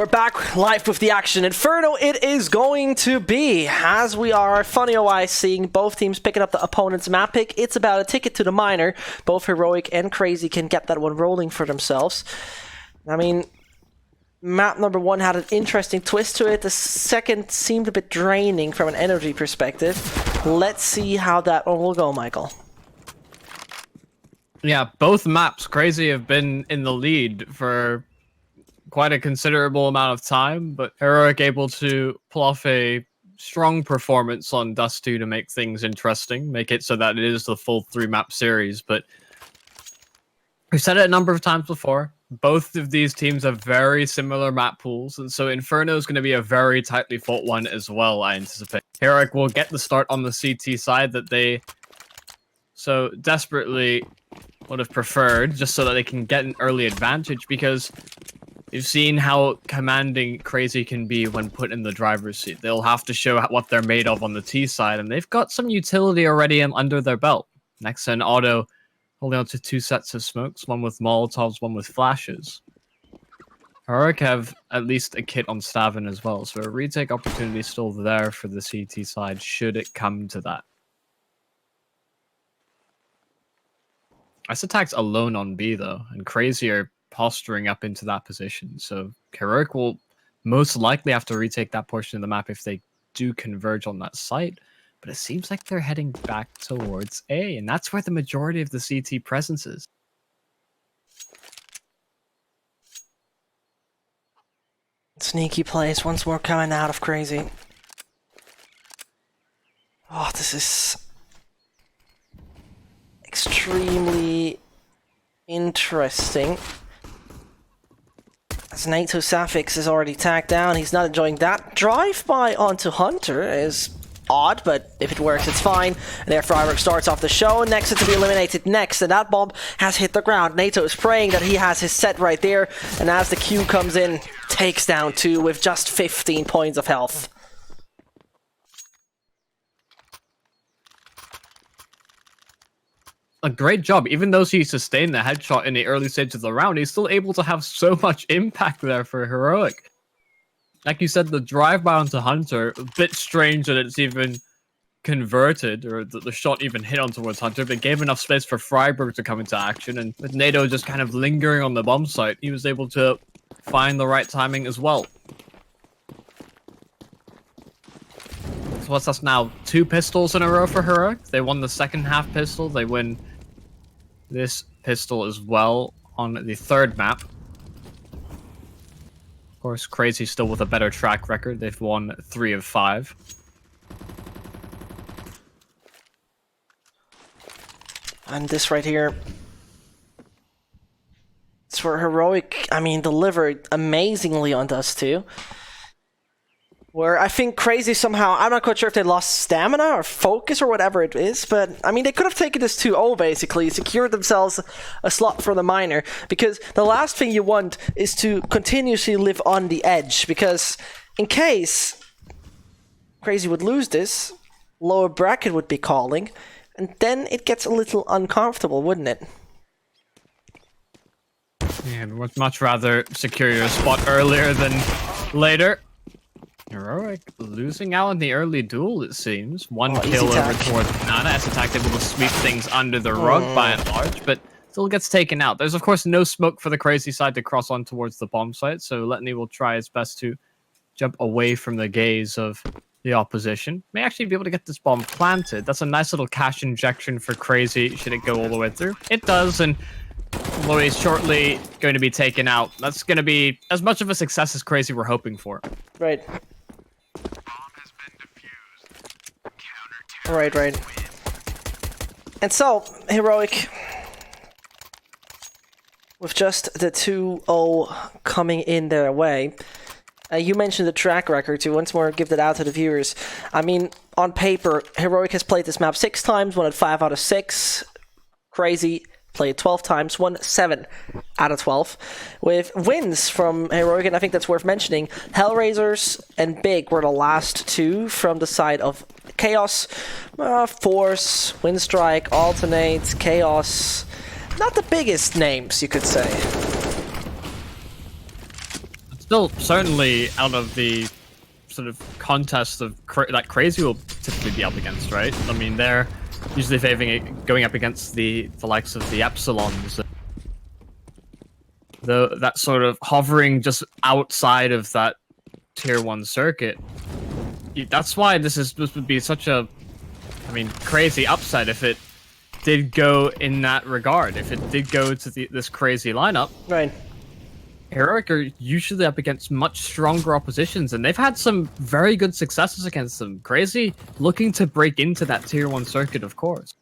We're back live with the action. Inferno it is going to be, as we are funny-wise seeing both teams picking up the opponent's map pick. It's about a ticket to the minor. Both Heroic and Crazy can get that one rolling for themselves. I mean, map number one had an interesting twist to it. The second seemed a bit draining from an energy perspective. Let's see how that one will go, Michael. Yeah, both maps, Crazy have been in the lead for quite a considerable amount of time, but Heroic able to pull off a strong performance on Dust 2 to make things interesting, make it so that it is the full 3-map series. But we've said it a number of times before, both of these teams have very similar map pools, and so Inferno is going to be a very tightly fought one as well, I anticipate. Heroic will get the start on the CT side that they so desperately would have preferred, just so that they can get an early advantage, because you've seen how commanding Crazy can be when put in the driver's seat. They'll have to show what they're made of on the T side, and they've got some utility already under their belt. Next, an Auto holding on to 2 sets of smokes, one with Molotovs, one with flashes. Heroic have at least a kit on Stavin as well, so a retake opportunity still there for the CT side, should it come to that. Ice Attack's alone on B, though, and Crazy are posturing up into that position, so Heroic will most likely have to retake that portion of the map if they do converge on that site, but it seems like they're heading back towards A, and that's where the majority of the CT presence is. Sneaky plays once more coming out of Crazy. Oh, this is extremely interesting. As NATO Safix is already tagged down, he's not enjoying that. Drive-by onto Hunter is odd, but if it works, it's fine. And there, Freiburg starts off the show. Next to be eliminated next, and that bomb has hit the ground. NATO is praying that he has his set right there, and as the Q comes in, takes down 2 with just 15 points of health. A great job. Even though he sustained the headshot in the early stage of the round, he's still able to have so much impact there for Heroic. Like you said, the drive-by onto Hunter, a bit strange that it's even converted, or that the shot even hit on towards Hunter, but gave enough space for Freiburg to come into action, and with NATO just kind of lingering on the bomb site, he was able to find the right timing as well. So what's that now? 2 pistols in a row for Heroic. They won the second half pistol, they win this pistol as well on the 3rd map. Of course, Crazy still with a better track record. They've won 3 of 5. And this right here, it's where Heroic, I mean, delivered amazingly on Dust 2. Where I think Crazy somehow, I'm not quite sure if they lost stamina or focus or whatever it is, but I mean, they could have taken this 2-0 basically, secured themselves a slot for the minor, because the last thing you want is to continuously live on the edge, because in case Crazy would lose this, lower bracket would be calling, and then it gets a little uncomfortable, wouldn't it? Yeah, would much rather secure your spot earlier than later. Heroic losing out in the early duel, it seems. One kill over towards Banana. S-Attack able to sweep things under the rug by and large, but still gets taken out. There's, of course, no smoke for the Crazy side to cross on towards the bomb site, so Letney will try his best to jump away from the gaze of the opposition. May actually be able to get this bomb planted. That's a nice little cash injection for Crazy, should it go all the way through. It does, and although he's shortly going to be taken out, that's going to be as much of a success as Crazy were hoping for. Right. Right. And so, Heroic, with just the 2-0 coming in their way, you mentioned the track record, to once more give that out to the viewers. I mean, on paper, Heroic has played this map 6 times, won it 5 out of 6. Crazy played 12 times, won 7 out of 12, with wins from Heroic, and I think that's worth mentioning. Hellraisers and Big were the last 2 from the side of Chaos. Force, Windstrike, Alternate, Chaos. Not the biggest names, you could say. still certainly out of the sort of contest of that Crazy will typically be up against, right? I mean, they're usually going up against the likes of the Epsilons. That sort of hovering just outside of that tier 1 circuit. That's why this would be such a, I mean, crazy upset if it did go in that regard. If it did go to this crazy lineup. Right. Heroic are usually up against much stronger oppositions, and they've had some very good successes against them. Crazy looking to break into that tier 1 circuit, of course.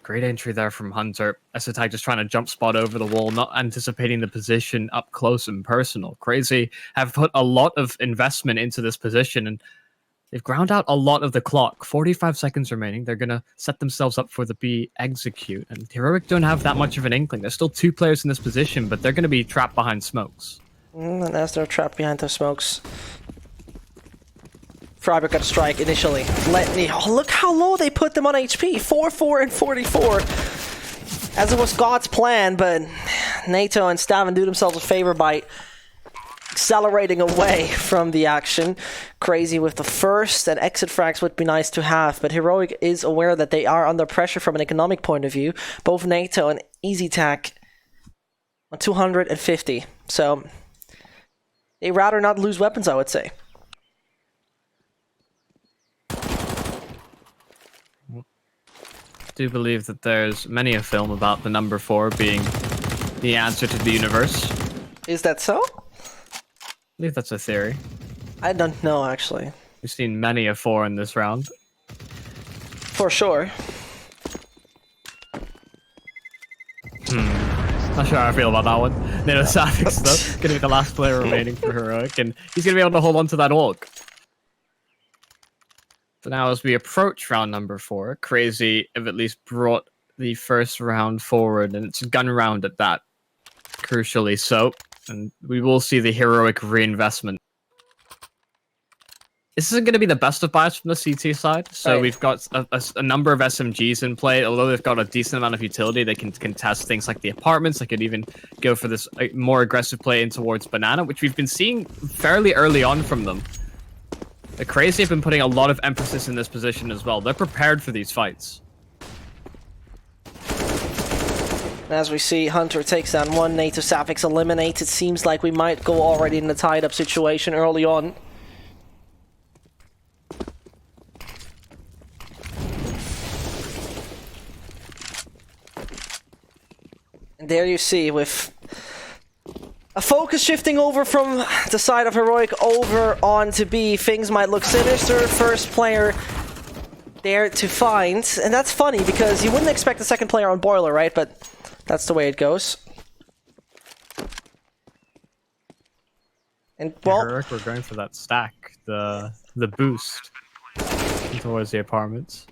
Great entry there from Hunter. Esotag just trying to jump spot over the wall, not anticipating the position up close and personal. Crazy have put a lot of investment into this position, and they've ground out a lot of the clock. 45 seconds remaining. They're going to set themselves up for the B execute. And Heroic don't have that much of an inkling. There's still 2 players in this position, but they're going to be trapped behind smokes. And as they're trapped behind the smokes, Freiburg got a strike initially. Oh, look how low they put them on HP. 4-4 and 44. As it was God's plan, but NATO and Staven do themselves a favor by accelerating away from the action. Crazy with the first, and exit frags would be nice to have, but Heroic is aware that they are under pressure from an economic point of view. Both NATO and EasyTac on 250, so they'd rather not lose weapons, I would say. I do believe that there's many a film about the number 4 being the answer to the universe. Is that so? I believe that's a theory. I don't know, actually. We've seen many a 4 in this round. For sure. Not sure how I feel about that one. Nano Savix, though, gonna be the last player remaining for Heroic, and he's gonna be able to hold on to that orc. So now as we approach round number 4, Crazy have at least brought the first round forward, and it's a gun round at that, crucially so. And we will see the Heroic reinvestment. This isn't going to be the best of buys from the CT side, so we've got a number of SMGs in play. Although they've got a decent amount of utility, they can contest things like the apartments. They could even go for this more aggressive play in towards Banana, which we've been seeing fairly early on from them. The Crazy have been putting a lot of emphasis in this position as well. They're prepared for these fights. As we see, Hunter takes down one, NATO Savix eliminated. Seems like we might go already in the tied-up situation early on. And there you see, with a focus shifting over from the side of Heroic over onto B, things might look sinister. First player there to find, and that's funny because you wouldn't expect the second player on Boiler, right? But that's the way it goes. And well, Heroic, we're going for that stack, the boost towards the apartments.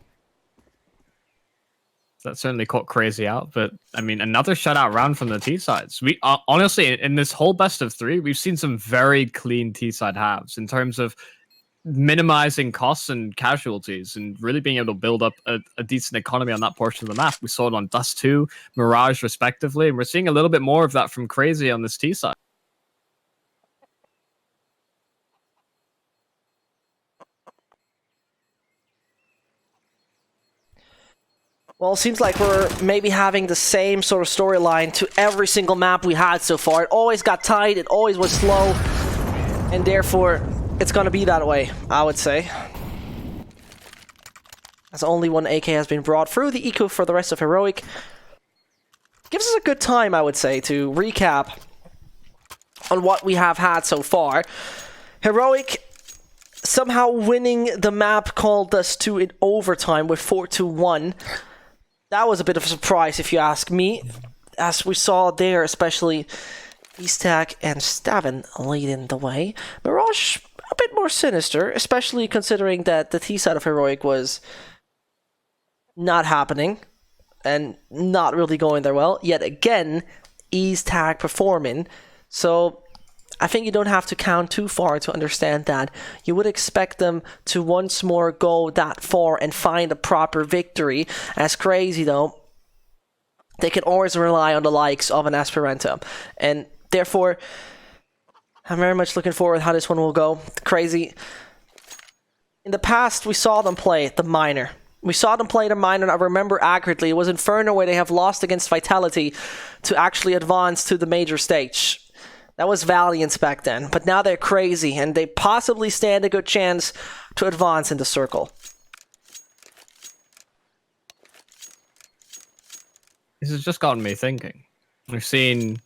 That certainly caught Crazy out, but I mean, another shutout round from the T sides. We honestly, in this whole best of 3, we've seen some very clean T side halves in terms of minimizing costs and casualties and really being able to build up a decent economy on that portion of the map. We saw it on Dust 2, Mirage respectively, and we're seeing a little bit more of that from Crazy on this T side. well, it seems like we're maybe having the same sort of storyline to every single map we had so far. It always got tight, it always was slow, and therefore it's gonna be that way, I would say. As only one AK has been brought through the eco for the rest of Heroic. Gives us a good time, I would say, to recap on what we have had so far. Heroic somehow winning the map called Dust 2 in overtime with 4-1. That was a bit of a surprise, if you ask me. As we saw there, especially EasyTac and Staven leading the way. Mirage a bit more sinister, especially considering that the T side of Heroic was not happening and not really going there well. Yet again, EasyTac performing. So I think you don't have to count too far to understand that. You would expect them to once more go that far and find a proper victory. As Crazy, though, they can always rely on the likes of an Esperanto. And therefore, I'm very much looking forward to how this one will go. Crazy. In the past, we saw them play the minor. We saw them play the minor, and I remember accurately, it was Inferno where they have lost against Vitality to actually advance to the major stage. That was Valiant back then, but now they're Crazy, and they possibly stand a good chance to advance in the circle. This has just gotten me thinking. We've seen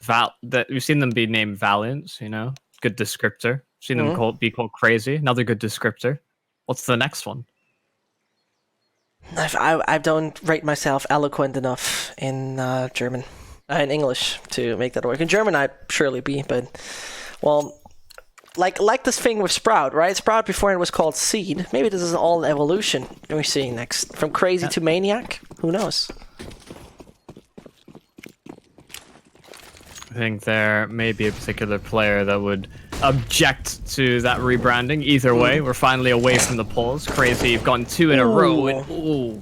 them be named Valiants, you know, good descriptor. We've seen them be called Crazy, another good descriptor. What's the next one? I don't rate myself eloquent enough in German, in English to make that work. In German, I'd surely be, but well, like this thing with Sprout, right? Sprout before it was called Seed. Maybe this is all an evolution we're seeing next, from Crazy to Maniac. Who knows? I think there may be a particular player that would object to that rebranding. Either way, we're finally away from the polls. Crazy, you've gone 2 in a row. Ooh.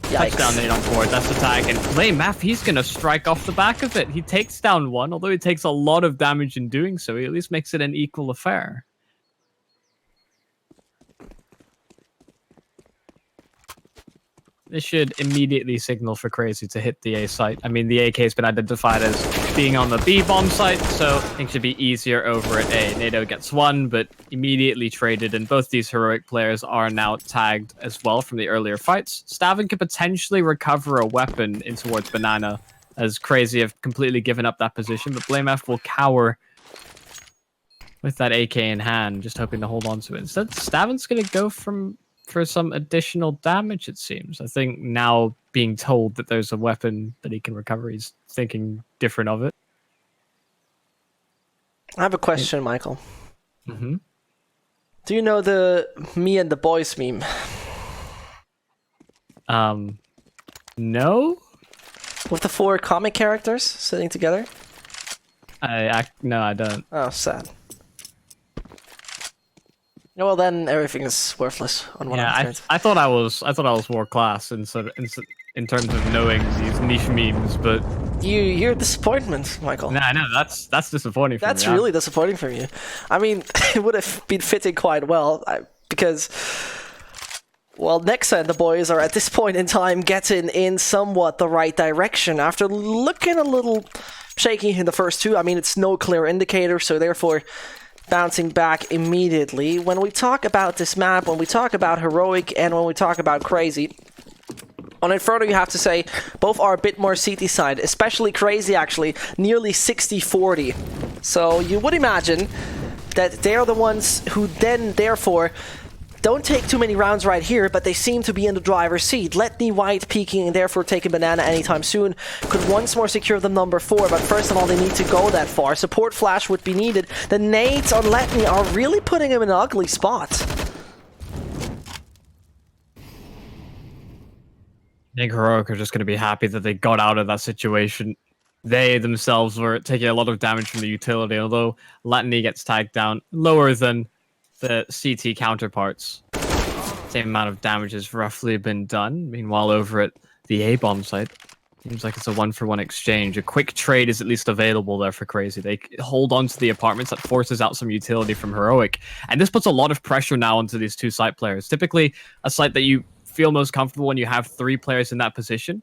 Touchdown nade on board. That's the tag. And Math, he's going to strike off the back of it. He takes down 1, although he takes a lot of damage in doing so. He at least makes it an equal affair. This should immediately signal for Crazy to hit the A site. I mean, the AK has been identified as being on the B bomb site, so things should be easier over at A. NATO gets 1, but immediately traded, and both these heroic players are now tagged as well from the earlier fights. Stavin could potentially recover a weapon in towards Banana, as Crazy have completely given up that position, but BlameF will cower with that AK in hand, just hoping to hold on to it. Instead, Stavin's going to go for some additional damage, it seems. I think now being told that there's a weapon that he can recover, he's thinking different of it. I have a question, Michael. Mm-hmm. Do you know the Me and the Boys meme? No? With the 4 comic characters sitting together? No, I don't. Oh, sad. Well, then everything is worthless on one hand. I thought I was more class in terms of knowing these niche memes, but you're a disappointment, Michael. No, I know that's disappointing. That's really disappointing from you. I mean, it would have been fitting quite well because, well, Nexa and the boys are at this point in time getting in somewhat the right direction after looking a little shaky in the first 2. I mean, it's no clear indicator, so therefore bouncing back immediately. When we talk about this map, when we talk about Heroic, and when we talk about Crazy, on Inferno you have to say both are a bit more CT side, especially Crazy actually, nearly 60-40. So you would imagine that they are the ones who then therefore don't take too many rounds right here, but they seem to be in the driver's seat. Letney White peeking and therefore taking Banana anytime soon could once more secure them number 4, but first of all they need to go that far. Support flash would be needed. The nades on Letney are really putting him in an ugly spot. I think Heroic are just going to be happy that they got out of that situation. They themselves were taking a lot of damage from the utility, although Letney gets tagged down lower than the CT counterparts. Same amount of damage has roughly been done. Meanwhile, over at the A-bomb site, seems like it's a 1-for-1 exchange. A quick trade is at least available there for Crazy. They hold on to the apartments. That forces out some utility from Heroic. And this puts a lot of pressure now onto these 2 site players. Typically, a site that you feel most comfortable when you have 3 players in that position.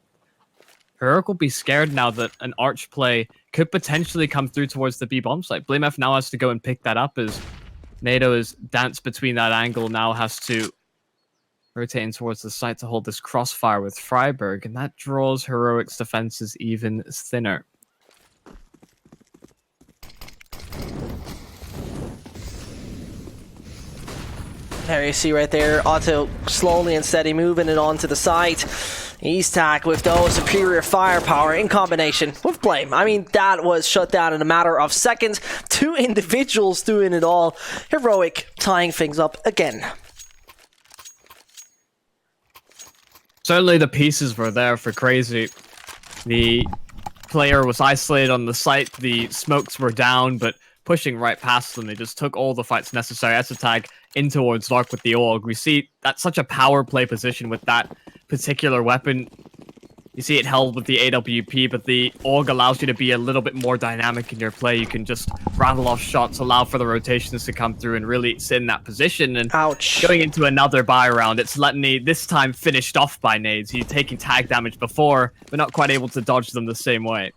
Heroic will be scared now that an arch play could potentially come through towards the B-bomb site. BlameF now has to go and pick that up as NATO is danced between that angle, now has to rotate in towards the site to hold this crossfire with Freiburg, and that draws Heroic's defenses even thinner. There you see right there, Otto slowly and steady moving it onto the site. He's tagged with those superior firepower in combination with Blame. I mean, that was shut down in a matter of seconds. 2 individuals doing it all. Heroic tying things up again. Certainly the pieces were there for Crazy. The player was isolated on the site, the smokes were down, but pushing right past them, they just took all the fights necessary as a tag in towards Dark with the AUG. We see that's such a power play position with that particular weapon. You see it held with the AWP, but the AUG allows you to be a little bit more dynamic in your play. You can just rattle off shots, allow for the rotations to come through, and really sit in that position. And Ouch. going into another buy round, it's Letney this time finished off by nades. He's taking tag damage before, but not quite able to dodge them the same way.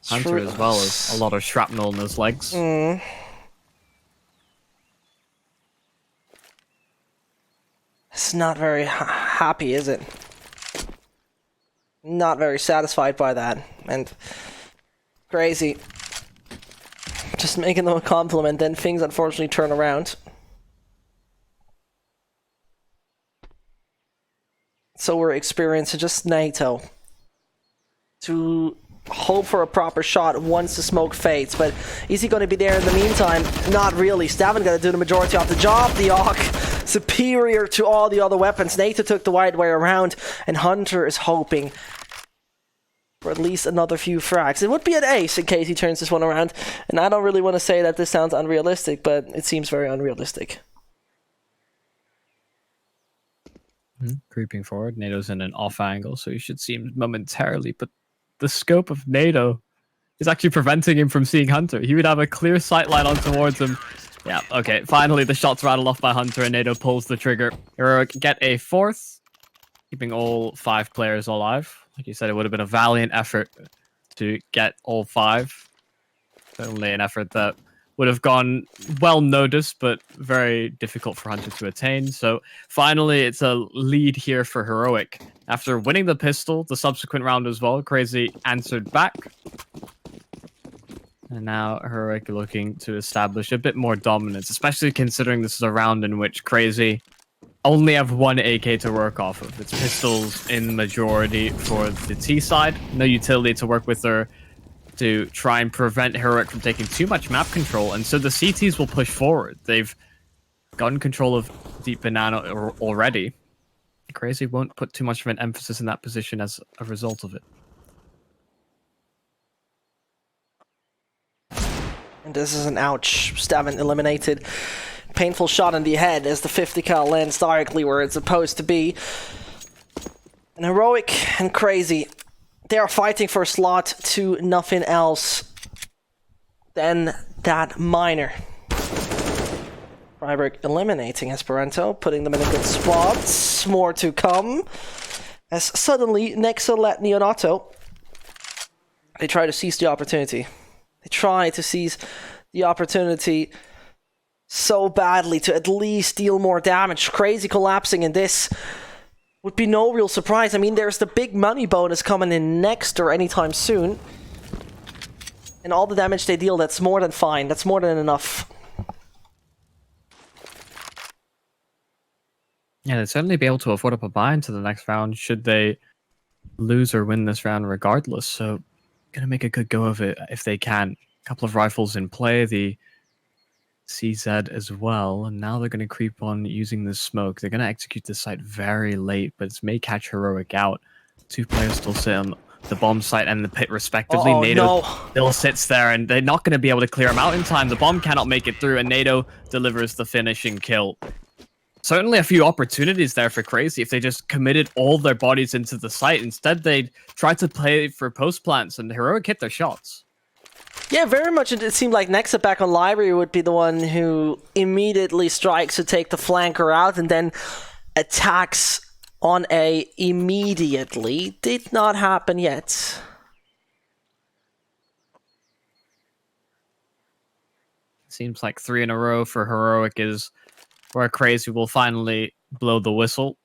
Hunter as well as a lot of shrapnel in his legs. It's not very happy, is it? Not very satisfied by that. And crazy. Just making them a compliment, then things unfortunately turn around. So we're experiencing just NATO to hope for a proper shot once the smoke fades, but is he going to be there in the meantime? Not really. Stavin got to do the majority of the job. The AUG superior to all the other weapons. NATO took the wide way around, and Hunter is hoping for at least another few frags. It would be an ace in case he turns this one around, and I don't really want to say that this sounds unrealistic, but it seems very unrealistic. Creeping forward, NATO's in an off angle, so you should see him momentarily, but the scope of NATO is actually preventing him from seeing Hunter. He would have a clear sight line on towards him. Yeah, okay, finally the shots rattle off by Hunter and NATO pulls the trigger. Heroic get a fourth, keeping all 5 players alive. Like you said, it would have been a valiant effort to get all 5. Certainly an effort that would have gone well noticed, but very difficult for Hunter to attain. So finally, it's a lead here for Heroic. After winning the pistol, the subsequent round as well, Crazy answered back. And now Heroic looking to establish a bit more dominance, especially considering this is a round in which Crazy only have 1 AK to work off of. It's pistols in the majority for the T side. No utility to work with her to try and prevent Heroic from taking too much map control, and so the CTs will push forward. They've gotten control of Deep Banana already. Crazy won't put too much of an emphasis in that position as a result of it. And this is an ouch. Stavin eliminated. Painful shot in the head as the 50 cal lands directly where it's supposed to be. And Heroic and Crazy, they are fighting for a slot to nothing else than that miner. Freiburg eliminating Esperanto, putting them in a good spot. More to come. As suddenly, Nexa, Letney, and Otto, they try to seize the opportunity. They try to seize the opportunity so badly to at least deal more damage. Crazy collapsing in this would be no real surprise. I mean, there's the big money bonus coming in next or anytime soon. And all the damage they deal, that's more than fine. That's more than enough. Yeah, they'd certainly be able to afford up a buy into the next round should they lose or win this round regardless. So, gonna make a good go of it if they can. A couple of rifles in play, the CZ as well, and now they're going to creep on using the smoke. They're going to execute this site very late, but it may catch Heroic out. 2 players still sit on the bomb site and the pit respectively. NATO still sits there, and they're not going to be able to clear him out in time. The bomb cannot make it through, and NATO delivers the finishing kill. Certainly a few opportunities there for Crazy if they just committed all their bodies into the site. Instead, they tried to play for post plants, and Heroic hit their shots. Yeah, very much. It seemed like Nexa back on library would be the one who immediately strikes to take the flanker out and then attacks on A immediately. Did not happen yet. Seems like 3 in a row for Heroic is where Crazy will finally blow the whistle,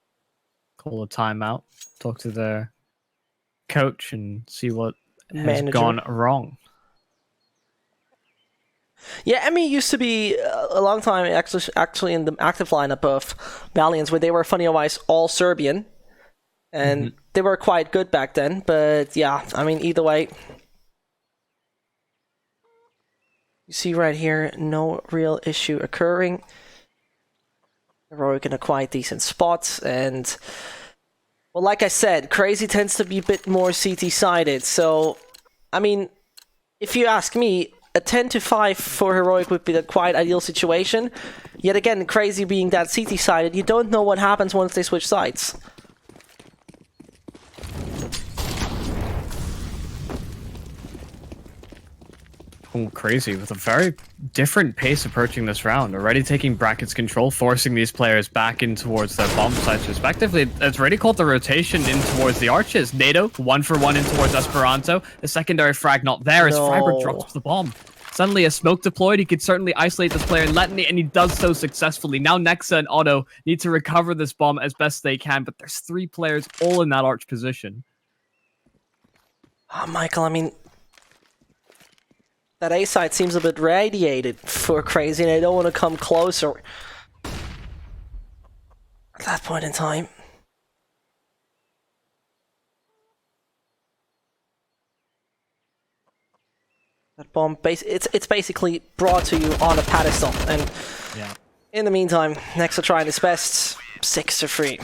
call a timeout, talk to their coach and see what has gone wrong. Yeah, Emmy used to be a long time actually in the active lineup of Valiants, where they were funny wise all Serbian, and they were quite good back then. But yeah, I mean, either way, you see right here, no real issue occurring. Heroic in a quite decent spot, and well, like I said, Crazy tends to be a bit more CT sided. So, I mean, if you ask me, a 10 to 5 for Heroic would be the quite ideal situation. Yet again, Crazy being that CT-sided, you don't know what happens once they switch sides. Crazy with a very different pace approaching this round, already taking brackets control, forcing these players back in towards their bomb sites respectively. It's already called the rotation in towards the arches. NATO 1-for-1 in towards Esperanto. The secondary frag not there as Freiburg drops the bomb. Suddenly a smoke deployed. He could certainly isolate this player in Letany, and he does so successfully. Now Nexa and Otto need to recover this bomb as best they can, but there's 3 players all in that arch position. Oh, Michael, I mean, that A side seems a bit radiated for Crazy, and they don't want to come closer at that point in time. That bomb, it's basically brought to you on a pedestal, and yeah. In the meantime, Nexa trying his best, 6-3.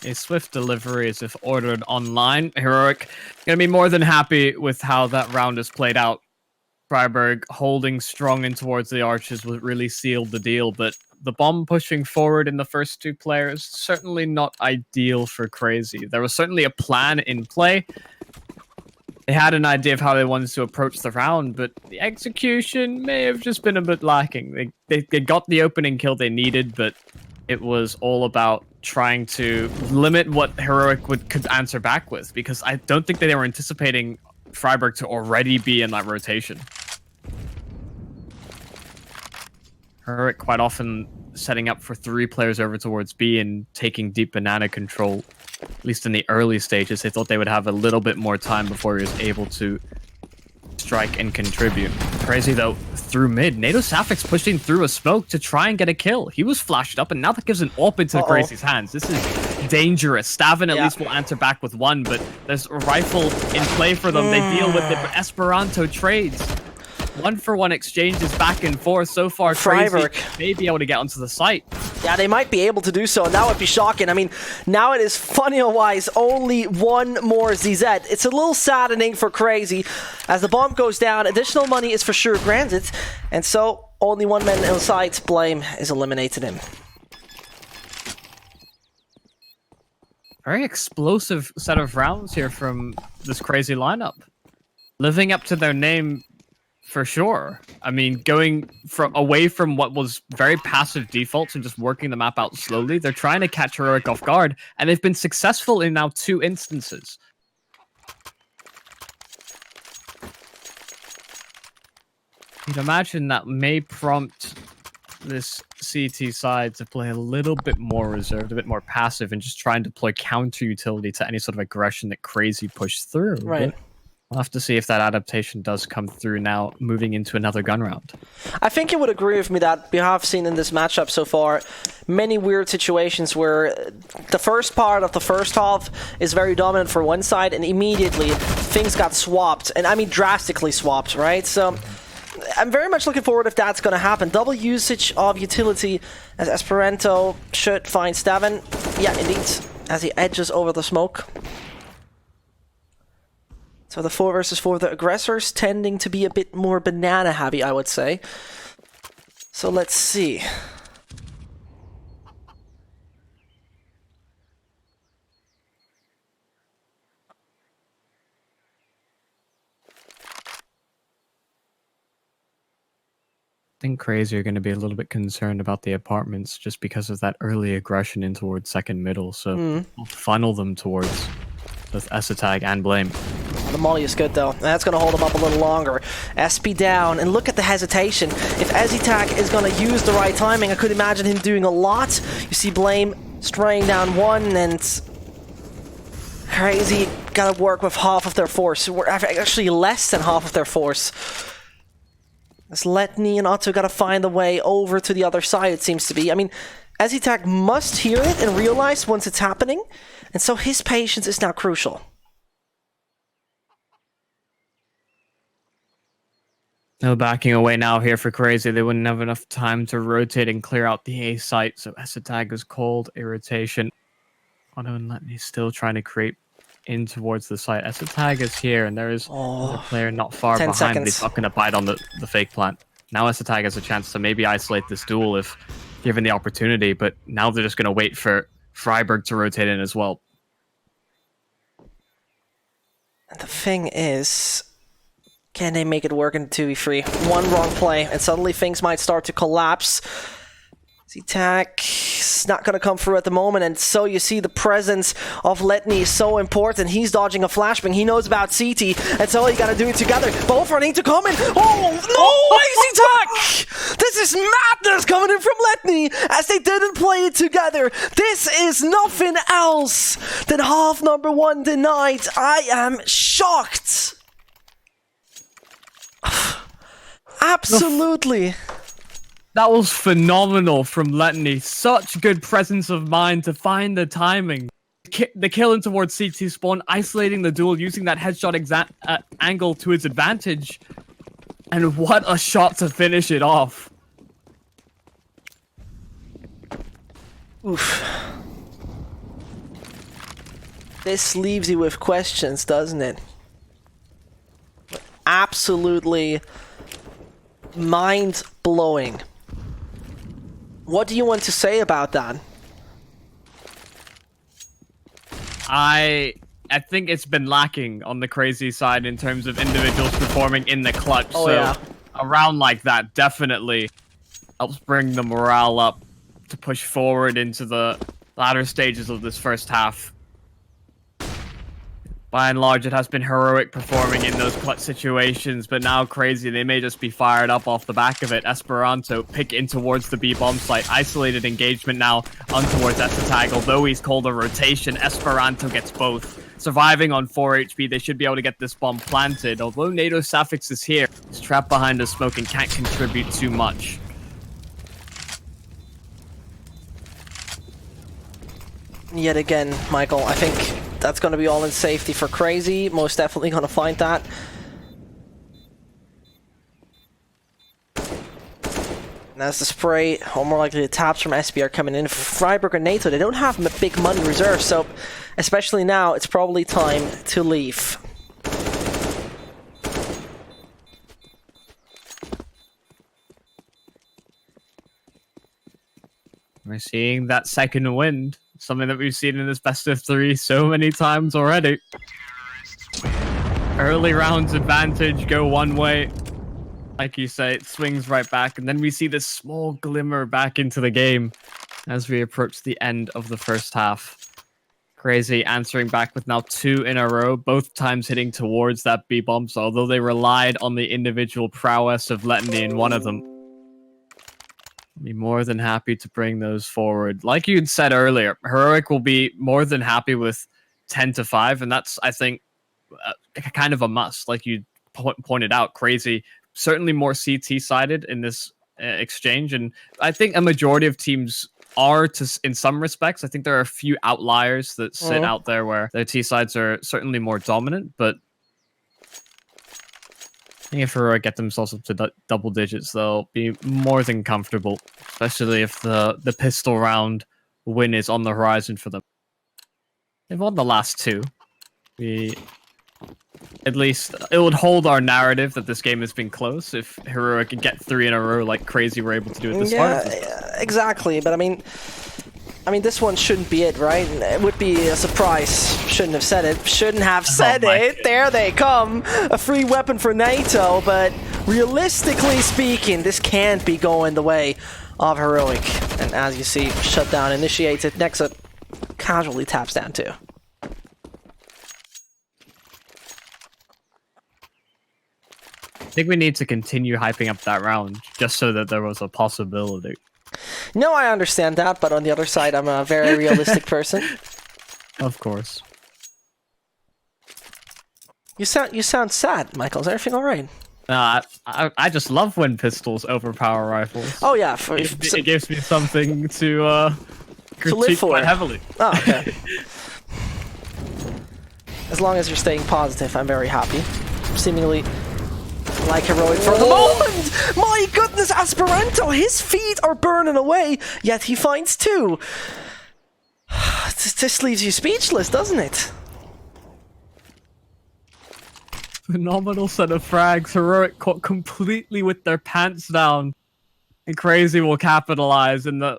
A swift delivery as if ordered online. Heroic gonna be more than happy with how that round has played out. Freiburg holding strong in towards the arches was really sealed the deal, but the bomb pushing forward in the first 2 players, certainly not ideal for Crazy. There was certainly a plan in play. They had an idea of how they wanted to approach the round, but the execution may have just been a bit lacking. They got the opening kill they needed, but it was all about trying to limit what Heroic could answer back with, because I don't think that they were anticipating Freiburg to already be in that rotation. Heroic quite often setting up for 3 players over towards B and taking deep banana control, at least in the early stages. They thought they would have a little bit more time before he was able to strike and contribute. Crazy though, through mid, NATO Safix pushing through a smoke to try and get a kill. He was flashed up, and now that gives an AWP into Crazy's hands. This is dangerous. Stavin at least will answer back with 1, but there's a rifle in play for them. They deal with it, but Esperanto trades. 1-for-1 exchanges back and forth so far. Freiburg Crazy may be able to get onto the site. Yeah, they might be able to do so, and that would be shocking. I mean, now it is funny-wise only 1 more ZZ. It's a little saddening for Crazy. As the bomb goes down, additional money is for sure granted, and so only 1 man inside. Blame is eliminated him. Very explosive set of rounds here from this Crazy lineup. Living up to their name for sure. I mean, going away from what was very passive defaults and just working the map out slowly, they're trying to catch Heroic off guard, and they've been successful in now 2 instances. You'd imagine that may prompt this CT side to play a little bit more reserved, a bit more passive, and just try and deploy counter utility to any sort of aggression that Crazy pushed through. Right. But we'll have to see if that adaptation does come through now, moving into another gun round. I think you would agree with me that we have seen in this matchup so far many weird situations where the first part of the first half is very dominant for one side, and immediately things got swapped, and I mean drastically swapped, right? So I'm very much looking forward if that's going to happen. Double usage of utility as Esperanto should find Stavin. Yeah, indeed, as he edges over the smoke. So the 4 versus 4 of the aggressors tending to be a bit more banana heavy, I would say. So let's see. I think Crazy are going to be a little bit concerned about the apartments just because of that early aggression in towards second middle. So we'll funnel them towards both S-Tag and Blame. The molly is good though. That's going to hold him up a little longer. SP down, and look at the hesitation. If S-Tag is going to use the right timing, I could imagine him doing a lot. You see Blame straying down 1, and Crazy got to work with half of their force. We're actually less than half of their force. As Letany and Otto got to find a way over to the other side, it seems to be. I mean, S-Tag must hear it and realize once it's happening, and so his patience is now crucial. No backing away now here for Crazy. They wouldn't have enough time to rotate and clear out the A site, so S-Tag is cold, irritation. Otto and Letany still trying to create in towards the site. Esatag is here, and there is a player not far 10 behind, but he's seconds. not going to bite on the fake plant. Now Esatag has a chance to maybe isolate this duel if given the opportunity, but now they're just going to wait for Freiburg to rotate in as well. And the thing is, can they make it work in 2v3? One wrong play, and suddenly things might start to collapse. Z-Tac not going to come through at the moment, and so you see the presence of Letny is so important. He's dodging a flashbang. He knows about CT, and so you got to do it together. Both are need to come in. Oh, no way, Z-Tac! This is madness coming in from Letny, as they didn't play it together. This is nothing else than half number one denied. I am shocked. Absolutely. That was phenomenal from Letny. Such good presence of mind to find the timing. The kill in towards CT spawn, isolating the duel, using that headshot angle to his advantage. And what a shot to finish it off. Oof. This leaves you with questions, doesn't it? Absolutely mind-blowing. What do you want to say about that? I think it's been lacking on the crazy side in terms of individuals performing in the clutch. Oh, so yeah. a round like that definitely helps bring the morale up to push forward into the latter stages of this first half. By and large, it has been heroic performing in those clutch situations, but now crazy, they may just be fired up off the back of it. Esperanto pick in towards the B-bomb site. Isolated engagement now on towards Esatag. Although he's called a rotation, Esperanto gets both. Surviving on 4 HP, they should be able to get this bomb planted. Although NATO Suffix is here, he's trapped behind a smoke and can't contribute too much. Yet again, Michael, I think that's going to be all in safety for Crazy. Most definitely going to find that. And as the spray, or more likely the taps from SB are coming in, Freiburg and NATO, they don't have big money reserves, so especially now, it's probably time to leave. We're seeing that second wind. Something that we've seen in this best of 3 so many times already. Early rounds advantage go one way. Like you say, it swings right back. And then we see this small glimmer back into the game as we approach the end of the first half. Crazy answering back with now 2 in a row, both times hitting towards that B-bomb. So although they relied on the individual prowess of Letny in one of them, be more than happy to bring those forward. Like you'd said earlier, Heroic will be more than happy with 10-5, and that's, I think, kind of a must. Like you pointed out, Crazy, certainly more CT-sided in this exchange, and I think a majority of teams are in some respects. I think there are a few outliers that sit out there where their T-sides are certainly more dominant, but I think if Heroic get themselves up to double digits, they'll be more than comfortable, especially if the pistol round win is on the horizon for them. They've won the last 2. At least it would hold our narrative that this game has been close if Heroic can get 3 in a row like Crazy were able to do at the start. Yeah, exactly, but I mean, this one shouldn't be it, right? It would be a surprise. Shouldn't have said it. Shouldn't have said it. There they come. A free weapon for NATO, but realistically speaking, this can't be going the way of Heroic. And as you see, shutdown initiated. Nexa casually taps down too. I think we need to continue hyping up that round just so that there was a possibility. No, I understand that, but on the other side, I'm a very realistic person. Of course. You sound sad, Michael. Is everything all right? I just love when pistols overpower rifles. Oh yeah, it gives me something to critique for. quite heavily. Oh, okay. As long as you're staying positive, I'm very happy. Seemingly like Heroic for the moment! My goodness, Esperanto, his feet are burning away, yet he finds 2. This leaves you speechless, doesn't it? Phenomenal set of frags. Heroic caught completely with their pants down. And Crazy will capitalize in the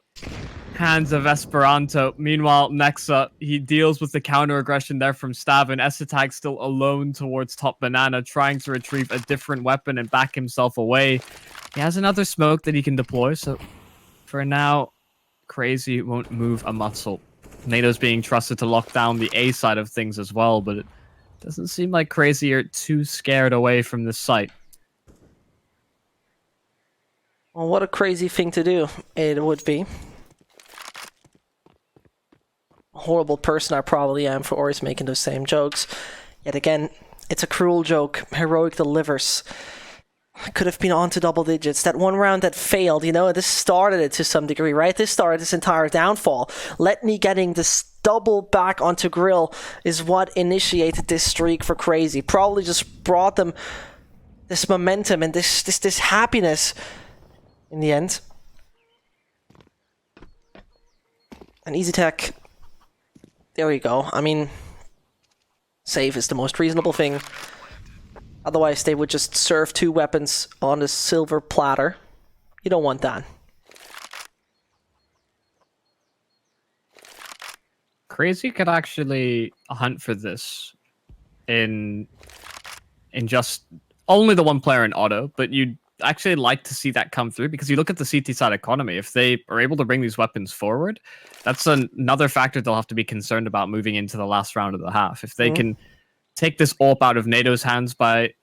hands of Esperanto. Meanwhile, Nexa, he deals with the counter aggression there from Stab, and Esatag still alone towards top banana, trying to retrieve a different weapon and back himself away. He has another smoke that he can deploy, so for now, Crazy won't move a muscle. NATO's being trusted to lock down the A side of things as well, but it doesn't seem like Crazy are too scared away from this site. Well, what a crazy thing to do it would be. Horrible person I probably am for always making those same jokes. Yet again, it's a cruel joke. Heroic delivers. Could have been on to double digits. That one round that failed, you know, this started it to some degree, right? This started this entire downfall. Let me getting this double back onto Grill is what initiated this streak for Crazy. Probably just brought them this momentum and this happiness in the end. And EasyTech, there you go. I mean, save is the most reasonable thing. Otherwise, they would just serve 2 weapons on a silver platter. You don't want that. Crazy could actually hunt for this in just only the one player in auto, but you'd actually like to see that come through, because you look at the CT side economy. If they are able to bring these weapons forward, that's another factor they'll have to be concerned about moving into the last round of the half. If they can take this AWP out of NATO's hands by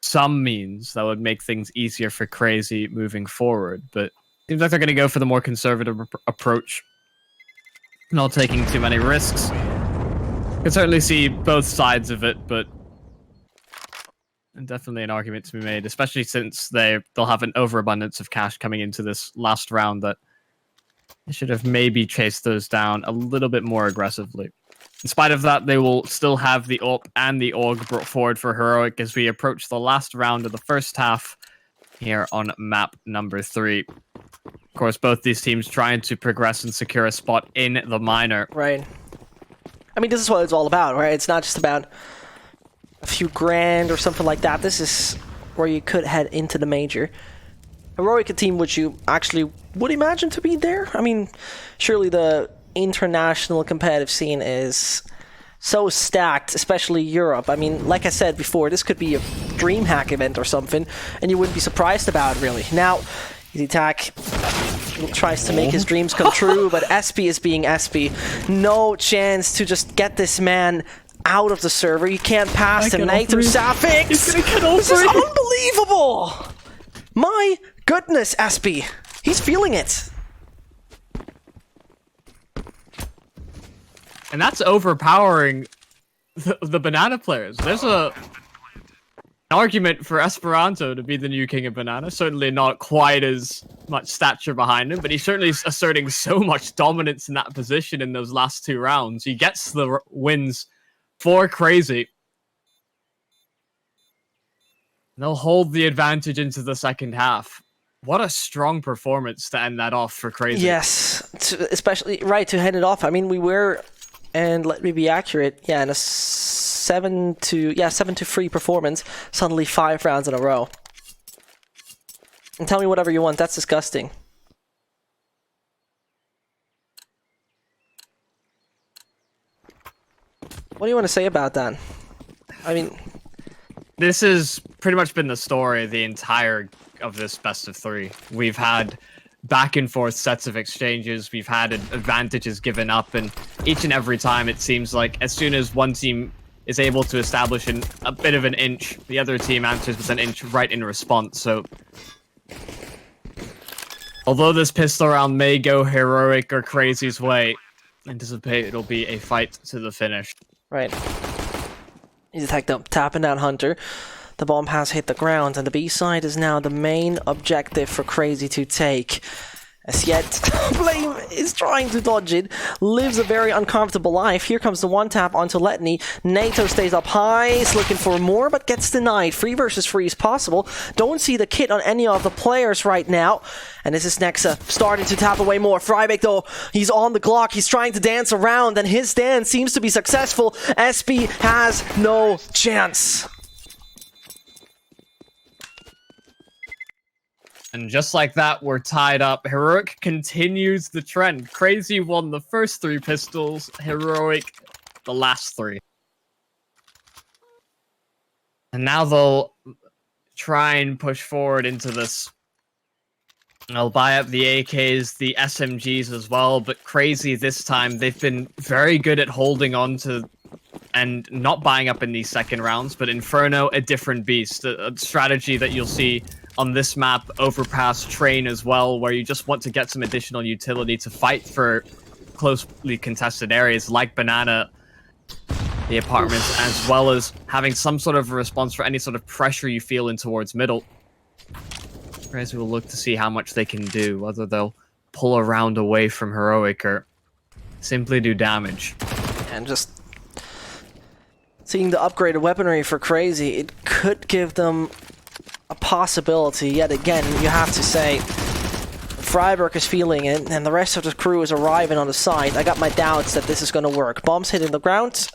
some means, that would make things easier for Crazy moving forward. But it seems like they're going to go for the more conservative approach, not taking too many risks. You can certainly see both sides of it, but definitely an argument to be made, especially since they'll have an overabundance of cash coming into this last round, that they should have maybe chased those down a little bit more aggressively. In spite of that, they will still have the AWP and the AUG brought forward for Heroic as we approach the last round of the first half here on map number 3. Of course, both these teams trying to progress and secure a spot in the minor. Right. I mean, this is what it's all about, right? It's not just about a few grand or something like that. This is where you could head into the major. Heroic, a team which you actually would imagine to be there. I mean, surely the international competitive scene is so stacked, especially Europe. I mean, like I said before, this could be a DreamHack event or something, and you wouldn't be surprised about it, really. Now, EasyTech tries to make his dreams come true, but SP is being SP. No chance to just get this man out of the server. You can't pass him. NATO Safix! He's gonna get over This is unbelievable! My goodness, SP. He's feeling it. And that's overpowering the banana players. There's an argument for Esperanto to be the new king of banana. Certainly not quite as much stature behind him, but he's certainly asserting so much dominance in that position in those last 2 rounds. He gets the wins for Crazy. They'll hold the advantage into the second half. What a strong performance to end that off for Crazy. Yes, especially, right, to head it off. I mean, we were, and let me be accurate, yeah, in a 7-3 performance, suddenly 5 rounds in a row. And tell me whatever you want, that's disgusting. What do you want to say about that? I mean, this has pretty much been the story the entire of this best of 3. We've had back and forth sets of exchanges. We've had advantages given up, and each and every time it seems like as soon as one team is able to establish a bit of an inch, the other team answers with an inch right in response. So although this pistol round may go Heroic or Crazy's way, anticipate it'll be a fight to the finish. right. He's attacked up, tapping down Hunter. The bomb has hit the ground, and the B side is now the main objective for Crazy to take. As yet, Blame is trying to dodge it, lives a very uncomfortable life. Here comes the one tap onto Letney. NATO stays up high, is looking for more, but gets denied. 3 versus 3 is possible. Don't see the kit on any of the players right now. And this is Nexa starting to tap away more. Freibeck, though, he's on the clock. He's trying to dance around, and his dance seems to be successful. SP has no chance. And just like that, we're tied up. Heroic continues the trend. Crazy won the first 3 pistols, Heroic the last 3. And now they'll try and push forward into this. They'll buy up the AKs, the SMGs as well, but Crazy this time, they've been very good at holding on to and not buying up in these second rounds, but Inferno, a different beast. A strategy that you'll see on this map, Overpass, Train as well, where you just want to get some additional utility to fight for closely contested areas like Banana, the apartments, as well as having some sort of a response for any sort of pressure you feel in towards middle. Crazy will look to see how much they can do, whether they'll pull a round away from Heroic or simply do damage. And just seeing the upgraded weaponry for Crazy, it could give them a possibility. Yet again, you have to say, Freiburg is feeling it, and the rest of the crew is arriving on the side. I got my doubts that this is going to work. Bombs hitting the ground.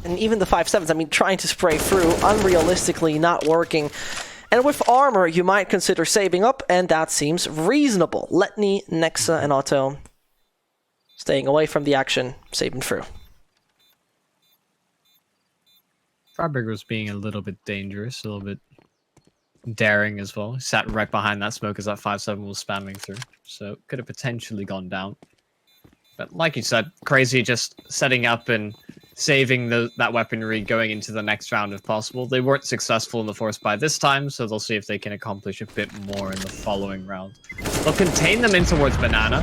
And even the 5.7s, I mean, trying to spray through, unrealistically not working. And with armor, you might consider saving up, and that seems reasonable. Letny, Nexa, and Otto staying away from the action, saving through. Freiburg was being a little bit dangerous, a little bit daring as well. He sat right behind that smoke as that 5.7 was spamming through, so could have potentially gone down. But like you said, Crazy just setting up and saving that weaponry going into the next round if possible. They weren't successful in the force buy this time, so they'll see if they can accomplish a bit more in the following round. They'll contain them in towards Banana.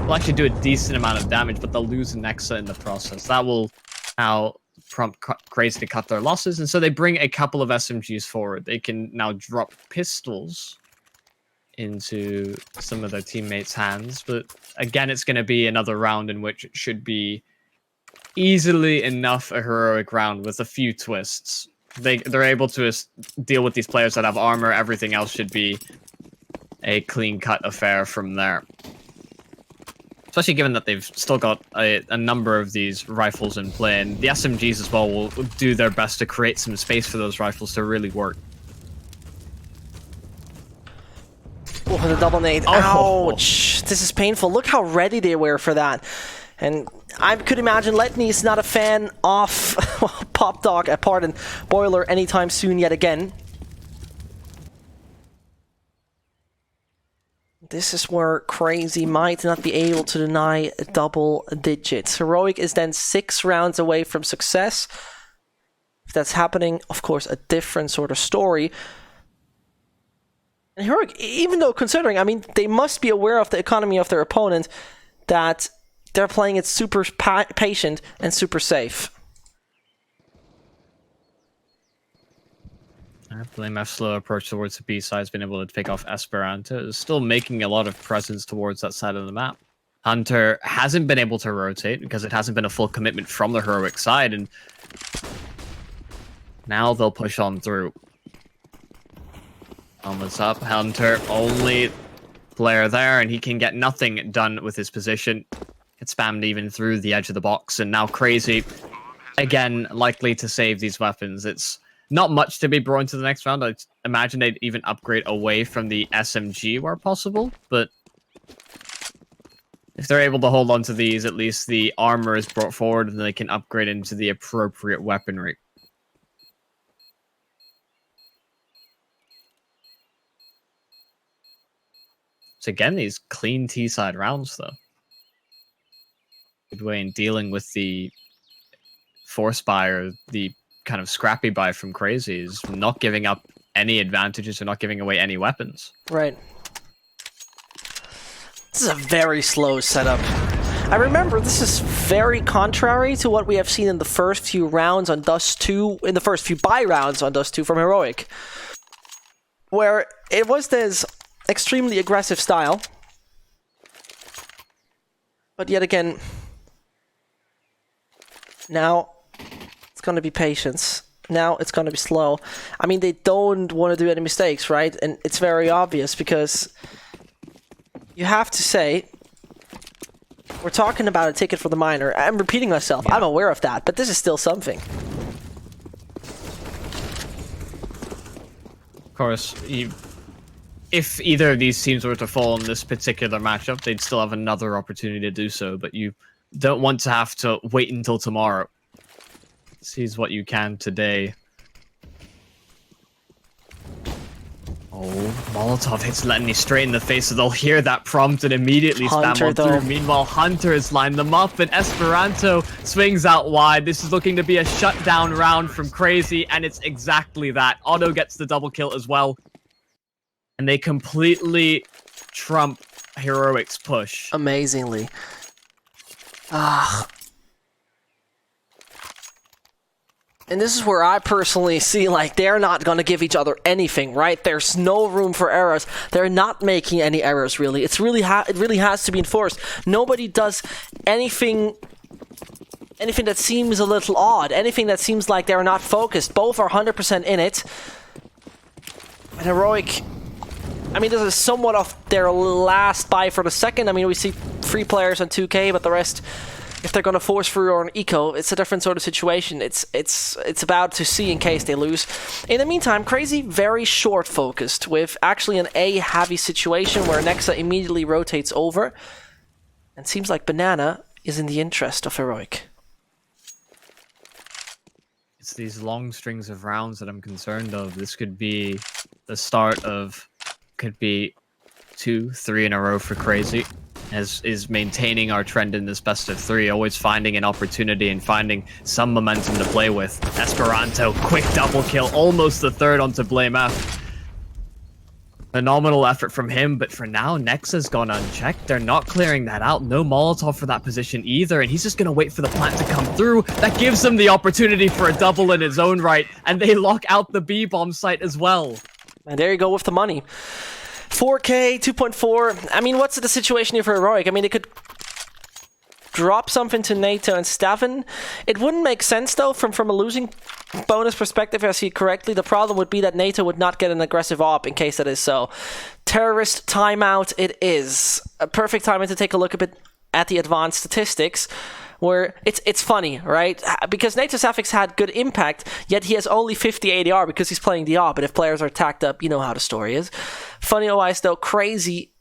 They'll actually do a decent amount of damage, but they'll lose Nexa in the process. That will now prompt Crazy to cut their losses, and so they bring a couple of SMGs forward. They can now drop pistols into some of their teammates' hands, but again, it's going to be another round in which it should be easily enough a heroic round with a few twists. They're able to deal with these players that have armor. Everything else should be a clean-cut affair from there. Especially given that they've still got a number of these rifles in play, and the SMGs as well will do their best to create some space for those rifles to really work. Oh, the double nade. Oh. Ouch! This is painful. Look how ready they were for that. And I could imagine Letny is not a fan of Pop Dog, pardon, Boiler anytime soon yet again. This is where Crazy might not be able to deny double digits. Heroic is then 6 rounds away from success. If that's happening, of course, a different sort of story. And Heroic, even though considering, I mean, they must be aware of the economy of their opponent, that they're playing it super patient and super safe. Blamef's slow approach towards the B side has been able to pick off Esperanto. Is still making a lot of presence towards that side of the map. Hunter hasn't been able to rotate because it hasn't been a full commitment from the heroic side, and now they'll push on through. Helmet's up. Hunter, only player there, and he can get nothing done with his position. It's spammed even through the edge of the box, and now Crazy, again, likely to save these weapons. It's not much to be brought into the next round. I imagine they'd even upgrade away from the SMG where possible, but if they're able to hold on to these, at least the armor is brought forward and they can upgrade into the appropriate weaponry. So again, these clean T-side rounds, though. Good way in dealing with the force buy or the kind of scrappy buy from Crazy is not giving up any advantages or not giving away any weapons. Right. This is a very slow setup. I remember this is very contrary to what we have seen in the first few rounds on Dust 2, in the first few buy rounds on Dust 2 from Heroic, where it was this extremely aggressive style. But yet again, now it's going to be patience. Now it's going to be slow. I mean, they don't want to do any mistakes, right? And it's very obvious because you have to say, we're talking about a ticket for the minor. I'm repeating myself. Yeah. I'm aware of that, but this is still something. course, if either of these teams were to fall in this particular matchup, they'd still have another opportunity to do so, but you don't want to have to wait until tomorrow. Seize what you can today. Oh, Molotov hits Letany straight in the face, so they'll hear that prompt and immediately spam on through. Meanwhile, Hunter has lined them up, and Esperanto swings out wide. This is looking to be a shutdown round from Crazy, and it's exactly that. Otto gets the double kill as well. And they completely trump Heroic's push. Amazingly. And this is where I personally see, like, they're not going to give each other anything, right? There's no room for errors. They're not making any errors, really. It really has to be enforced. Nobody does anything that seems a little odd. Anything that seems like they're not focused. Both are 100% in it. And Heroic, I mean, this is somewhat of their last buy for the second. I mean, we see 3 players on 2K, but the rest, if they're going to force through on Eco, it's a different sort of situation. It's about to see in case they lose. In the meantime, Crazy very short focused with actually an A-heavy situation where Nexa immediately rotates over. And seems like Banana is in the interest of Heroic. It's these long strings of rounds that I'm concerned of. This could be the start of, could be 2, 3 in a row for Crazy. Is maintaining our trend in this best of 3, always finding an opportunity and finding some momentum to play with. Esperanto, quick double kill, almost the third onto Blame F. Phenomenal effort from him, but for now, Nexa's gone unchecked. They're not clearing that out. No Molotov for that position either, and he's just going to wait for the plant to come through. That gives him the opportunity for a double in his own right, and they lock out the B-bomb site as well. And there you go with the money. 4K, 2.4. I mean, what's the situation here for Heroic? I mean, they could drop something to NATO and Stavin. It wouldn't make sense, though, from a losing bonus perspective, if I see it correctly. The problem would be that NATO would not get an aggressive op in case that is so. Terrorist timeout it is. A perfect time to take a look a bit at the advanced statistics, where it's funny, right? Because NATO Safix had good impact, yet he has only 50 ADR because he's playing the op, and if players are tacked up, you know how the story is. Funny-wise, though, Crazy,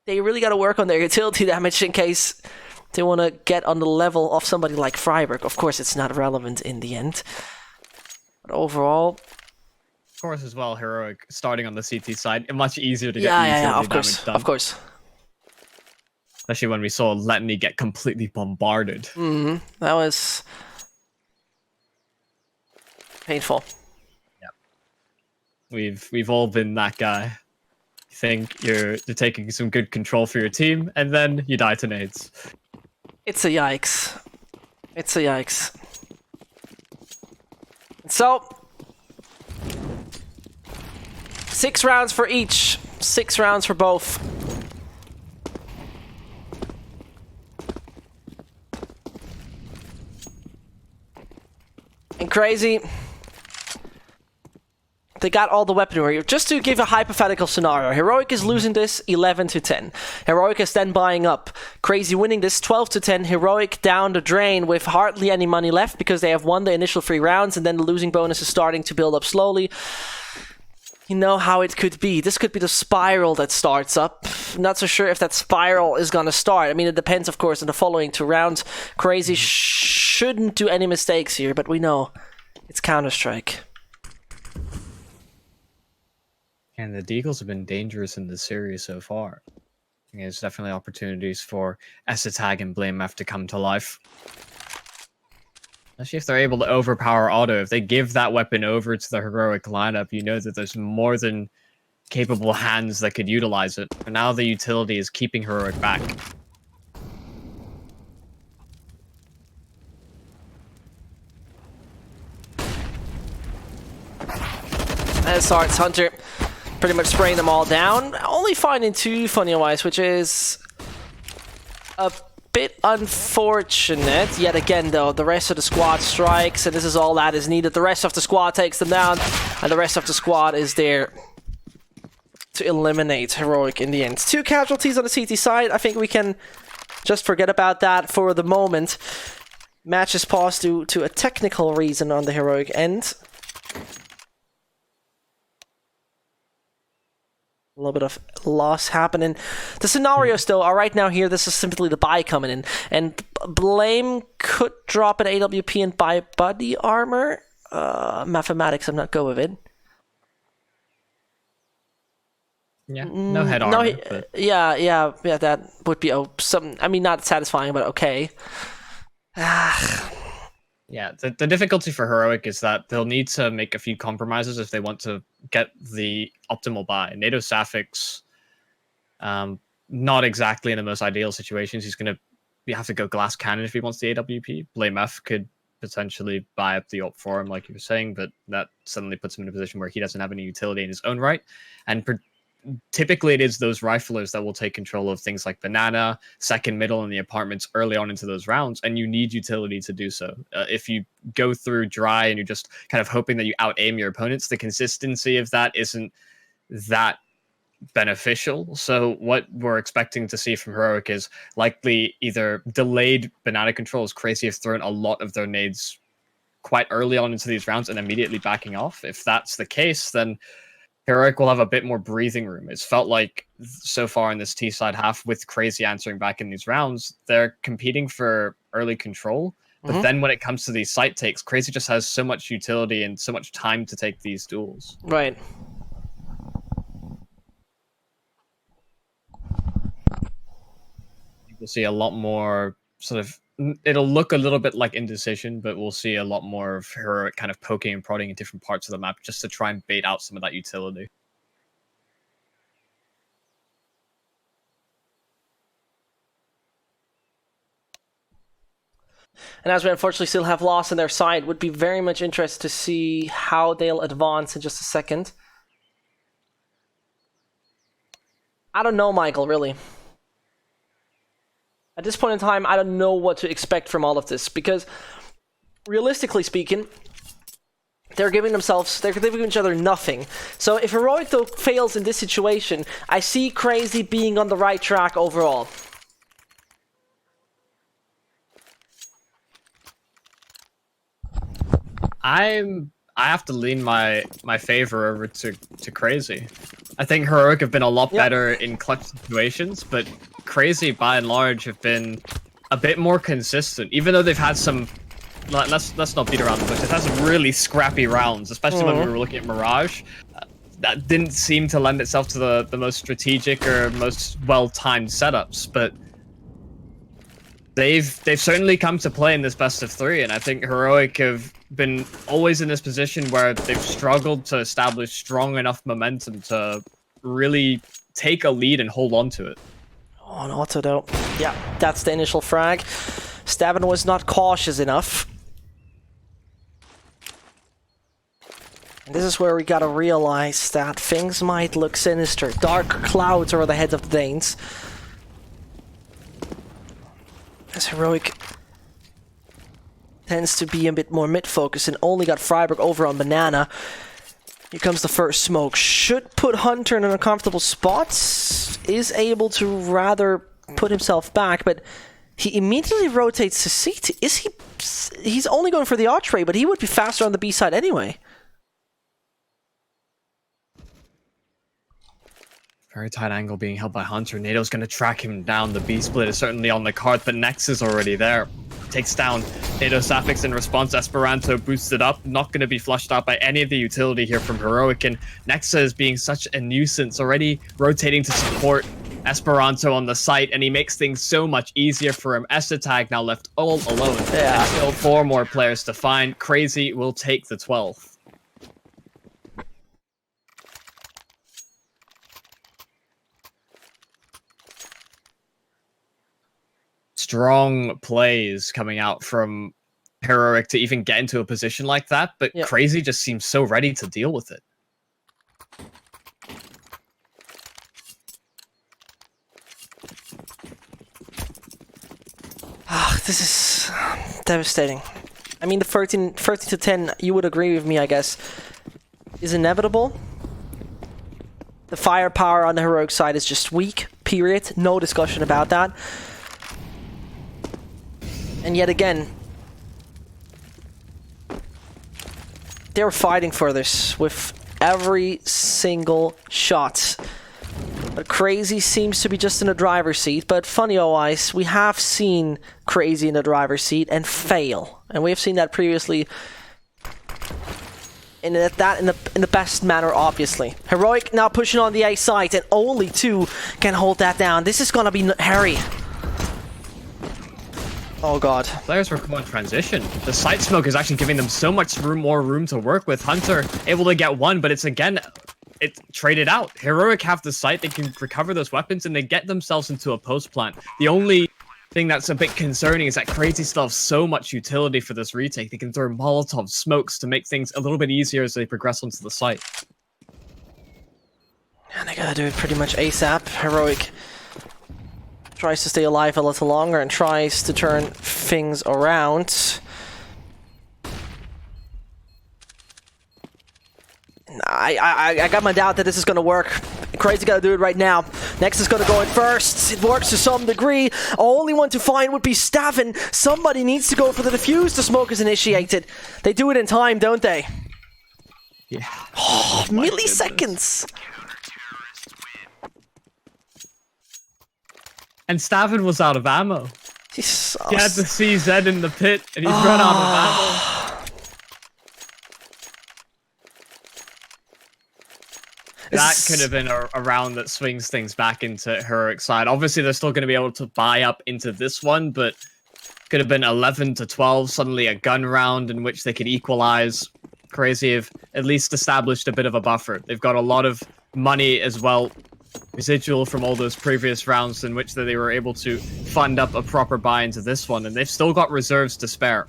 they really got to work on their utility damage in case they want to get on the level of somebody like Freiburg. Of course, it's not relevant in the end. But overall... Of course, as well, Heroic starting on the CT side, much easier to get of course, damage done. of course. Especially when we saw Letany get completely bombarded. That was painful. Yeah, we've all been that guy. You think you're taking some good control for your team, and then you die to nades. It's a yikes. It's a yikes. So 6 rounds for each. 6 rounds for both. And Crazy, they got all the weaponry. Just to give a hypothetical scenario, Heroic is losing this 11-10. Heroic is then buying up. Crazy winning this 12-10. Heroic down the drain with hardly any money left because they have won the initial 3 rounds, and then the losing bonus is starting to build up slowly. You know how it could be. This could be the spiral that starts up. Not so sure if that spiral is going to start. I mean, it depends, of course, on the following 2 rounds. Crazy shouldn't do any mistakes here, but we know it's Counter-Strike. And the Deagles have been dangerous in this series so far. I think there's definitely opportunities for Esatag and Blame F to come to life. Especially if they're able to overpower Otto. If they give that weapon over to the Heroic lineup, you know that there's more than capable hands that could utilize it. And now the utility is keeping Heroic back. As Sart's Hunter pretty much spraying them all down. Only finding 2 Funny-wise, which is a bit unfortunate. Yet again, though, the rest of the squad strikes, and this is all that is needed. The rest of the squad takes them down, and the rest of the squad is there to eliminate Heroic in the end. 2 casualties on the CT side. I think we can just forget about that for the moment. Match is paused due to a technical reason on the Heroic end. A little bit of loss happening. The scenario still, all right now here, this is simply the buy coming in. And Blame could drop an AWP and buy body armor. Mathematics, I'm not good with it. Yeah, no head armor. But... Yeah, that would be not satisfying, but okay. Yeah, the difficulty for Heroic is that they'll need to make a few compromises if they want to get the optimal buy. NATO Sapphics, not exactly in the most ideal situations. He's going to have to go glass cannon if he wants the AWP. Blame F could potentially buy up the op for him, like you were saying, but that suddenly puts him in a position where he doesn't have any utility in his own right. And typically it is those riflers that will take control of things like Banana, second middle, and the apartments early on into those rounds, and you need utility to do so. If you go through dry and you're just kind of hoping that you out-aim your opponents, the consistency of that isn't that beneficial. So what we're expecting to see from Heroic is likely either delayed Banana controls. Crazy have thrown a lot of their nades quite early on into these rounds and immediately backing off. If that's the case, then Heroic will have a bit more breathing room. It's felt like so far in this T-side half, with Crazy answering back in these rounds, they're competing for early control. But then when it comes to these site takes, Crazy just has so much utility and so much time to take these duels. Right. We'll see a lot more sort of... It'll look a little bit like Indecision, but we'll see a lot more of Heroic kind of poking and prodding in different parts of the map just to try and bait out some of that utility. And as we unfortunately still have loss on their side, would be very much interested to see how they'll advance in just a second. I don't know, Michael, really. At this point in time, I don't know what to expect from all of this, because realistically speaking, they're giving each other nothing. So if Heroic though fails in this situation, I see Crazy being on the right track overall. I have to lean my favor over to Crazy. I think Heroic have been a lot better in clutch situations, but Crazy by and large have been a bit more consistent, even though they've had some... Let's not beat around the bush. They've had some really scrappy rounds, especially when we were looking at Mirage. That didn't seem to lend itself to the most strategic or most well-timed setups, but they've certainly come to play in this best of three, and I think Heroic have been always in this position where they've struggled to establish strong enough momentum to really take a lead and hold on to it. Oh, an auto though. Yeah, that's the initial frag. Stavin was not cautious enough. And this is where we gotta realize that things might look sinister. Dark clouds over the heads of the Danes. As Heroic tends to be a bit more mid-focused and only got Freiburg over on Banana. Here comes the first smoke. Should put Hunter in an uncomfortable spot. Is able to rather put himself back, but he immediately rotates to CT. He's only going for the archway, but he would be faster on the B side anyway. Very tight angle being held by Hunter. NATO's going to track him down. The B split is certainly on the card, but Nex is already there. Takes down NATO Sapphics in response. Esperanto boosted up. Not going to be flushed out by any of the utility here from Heroic. And Nexa is being such a nuisance, already rotating to support Esperanto on the site, and he makes things so much easier for him. Estetag now left all alone. Yeah. And still 4 more players to find. Crazy will take the 12th. Strong plays coming out from Heroic to even get into a position like that, but Crazy just seems so ready to deal with it. This is devastating. I mean, the 13 to 10, you would agree with me, I guess, is inevitable. The firepower on the Heroic side is just weak, period. No discussion about that. And yet again, they're fighting for this with every single shot. But Crazy seems to be just in the driver's seat. But funny wise, we have seen Crazy in the driver's seat and fail. And we have seen that previously in the best manner, obviously. Heroic now pushing on the A side, and only 2 can hold that down. This is gonna be hairy. Oh god. Players were going transition. The side smoke is actually giving them so much more room to work with. Hunter able to get 1, but it's traded out. Heroic have the site, they can recover those weapons, and they get themselves into a post plant. The only thing that's a bit concerning is that Crazy still have so much utility for this retake. They can throw Molotov smokes to make things a little bit easier as they progress onto the site. And they gotta do it pretty much ASAP. Heroic tries to stay alive a little longer and tries to turn things around. I got my doubt that this is gonna work. Crazy gotta do it right now. Next is gonna go in first. It works to some degree. Only one to find would be Stavin. Somebody needs to go for the defuse. The smoke is initiated. They do it in time, don't they? Yeah. Oh, milliseconds. And Stavin was out of ammo. He had the CZ in the pit, and he's run out of ammo. That could have been a round that swings things back into Heroic's side. Obviously, they're still going to be able to buy up into this one, but could have been 11 to 12, suddenly a gun round in which they could equalize. Crazy have at least established a bit of a buffer. They've got a lot of money as well, residual from all those previous rounds in which they were able to fund up a proper buy into this one, and they've still got reserves to spare.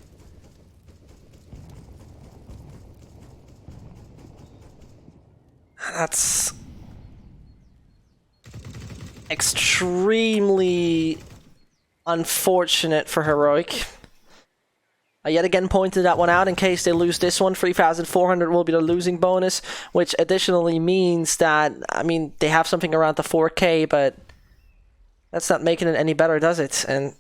That's extremely unfortunate for Heroic. I yet again pointed that one out in case they lose this one. 3,400 will be the losing bonus, which additionally means that, I mean, they have something around the 4K, but that's not making it any better, does it? And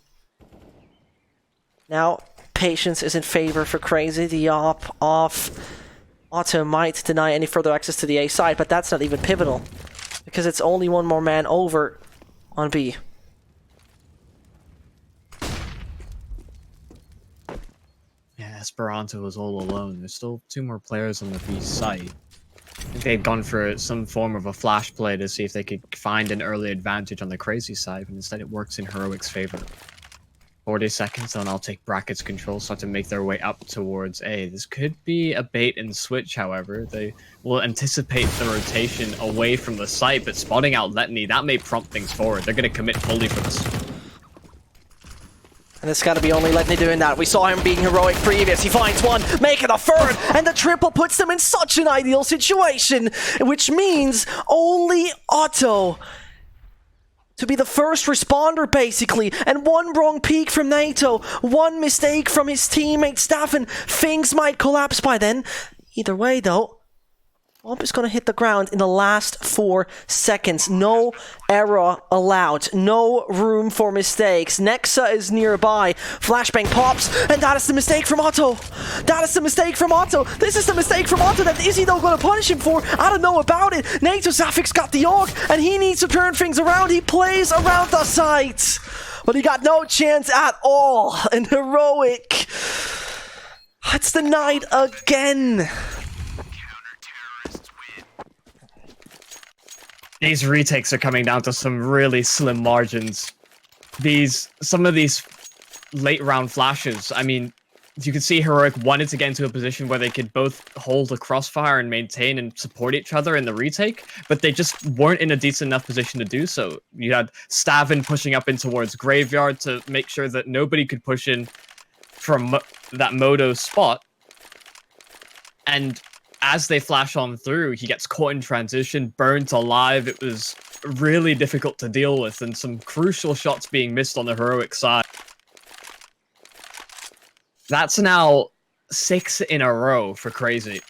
now, patience is in favor for Crazy. The op off Otto might deny any further access to the A side, but that's not even pivotal, because it's only one more man over on B. Esperanto was all alone. There's still 2 more players on the B site. I think they'd gone for some form of a flash play to see if they could find an early advantage on the Crazy side, but instead it works in Heroic's favor. 40 seconds, and I'll take Bracket's control, start to make their way up towards A. This could be a bait and switch, however. They will anticipate the rotation away from the site, but spotting out Letney, that may prompt things forward. They're going to commit fully for this. And it's gotta be only Letney doing that. We saw him being heroic previous. He finds one, making a third, and the triple puts them in such an ideal situation, which means only Otto to be the first responder, basically. And one wrong peek from NATO, one mistake from his teammate Staffen. Things might collapse by then. Either way, though, Bomb is going to hit the ground in the last 4 seconds. No error allowed. No room for mistakes. Nexa is nearby. Flashbang pops, and that is the mistake from Otto. That is the mistake from Otto. This is the mistake from Otto that is he though going to punish him for? I don't know about it. NATO Zafix got the AUG, and he needs to turn things around. He plays around the site, but he got no chance at all. And Heroic, it's the night again. These retakes are coming down to some really slim margins. Some of these late round flashes, I mean, you can see Heroic wanted to get into a position where they could both hold a crossfire and maintain and support each other in the retake, but they just weren't in a decent enough position to do so. You had Stavin pushing up in towards Graveyard to make sure that nobody could push in from that Moto spot. And as they flash on through, he gets caught in transition, burnt alive. It was really difficult to deal with, and some crucial shots being missed on the Heroic side. That's now 6 in a row for Crazy.